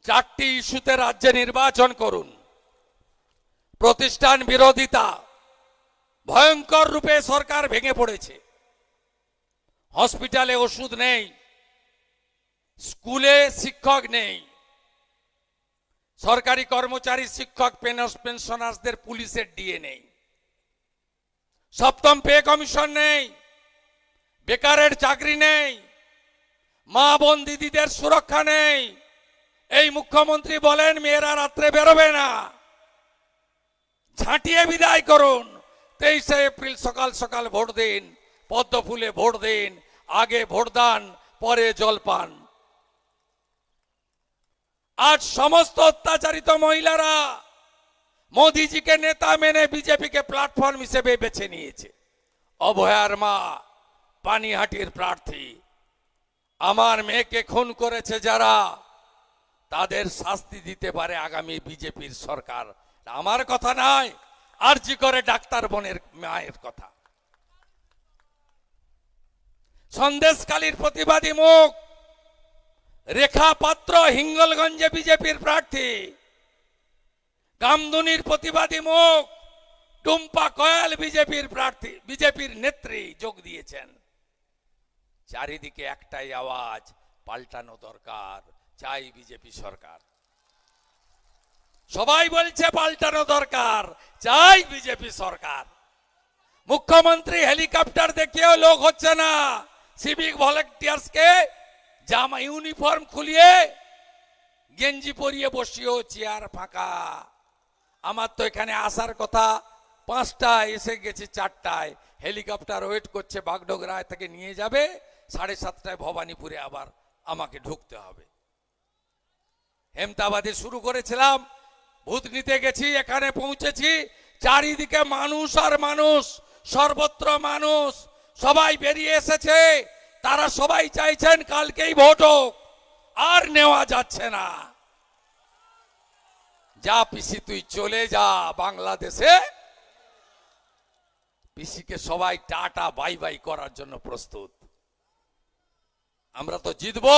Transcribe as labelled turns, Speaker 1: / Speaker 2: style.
Speaker 1: চারটি ইস্যুতে রাজ্যে নির্বাচন করুন। প্রতিষ্ঠান বিরোধিতা, ভয়ঙ্কর রূপে সরকার ভেঙে পড়েছে। হসপিটালে ওষুধ নেই, স্কুলে শিক্ষক নেই, সরকারি কর্মচারী শিক্ষক পেনশনারদের পুলিশের ডিএ নেই, সপ্তম পে কমিশন নেই, বেকারের চাকরি নেই, মা বোন দিদিদের সুরক্ষা নেই। এই মুখ্যমন্ত্রী বলেন মেয়েরা রাত্রে বেরোবে না, ঝাঁটিয়ে বিদায় করুন। 23 এপ্রিল সকাল সকাল ভোট দিন, পদ্ম ফুলে ভোট দিন, আগে ভোটদান পরে জলপান। আজ সমস্ত অত্যাচারিত মহিলারা মোদিজিকে নেতা মেনে বিজেপিকে প্ল্যাটফর্ম হিসেবে বেছে নিয়েছে। অভয়ার মা, পানিহাটির প্রার্থী, আমার মেয়েকে খুন করেছে যারা, তাদের শাস্তি দিতে পারে আগামী বিজেপির সরকার। আমার কথা নয়, আরজি করে ডাক্তার বোনের মায়ের কথা। সন্দেশখালীর প্রতিবাদী মুখ রেখা পাত্র হিঙ্গলগঞ্জে বিজেপির প্রার্থী, গামদুনির প্রতিবাদী মুখ টুম্পা কয়াল বিজেপির প্রার্থী, বিজেপির নেত্রী যোগ দিয়েছেন। চারিদিকে একটাই আওয়াজ, পাল্টানো দরকার, চাই বিজেপি সরকার। সবাই বলছে পাল্টানো দরকার, চাই বিজেপি সরকার। মুখ্যমন্ত্রী হেলিকপ্টার দেখিয়েও লোক হচ্ছে না, সিভিক ভলেন্টিয়ার্সকে জামা ইউনিফর্ম খুলিয়ে গেঞ্জি পরিয়ে বসিয়েও চেয়ার ফাঁকা। আমার তো এখানে আসার কথা 5টায়, এসে গেছি 4টায়। হেলিকপ্টার ওয়েট করছে, বাগডোগরায় থেকে নিয়ে যাবে, 7:30টায় ভবানীপুরে আবার আমাকে ঢুকতে হবে। হেমতাবাদে শুরু করেছিলাম, ভূত নিতে গেছি, এখানে পৌঁছেছি, চারিদিকে মানুষ আর মানুষ, সর্বত্র মানুষ, সবাই বেরিয়ে এসেছে। তারা সবাই চাইছেন কালকেই ভোট হোক, আর নেওয়া যাচ্ছে না। যা পিসি তুই চলে যা বাংলাদেশে। পিসিকে সবাই টাটা বাই বাই করার জন্য প্রস্তুত। আমরা তো জিতবো।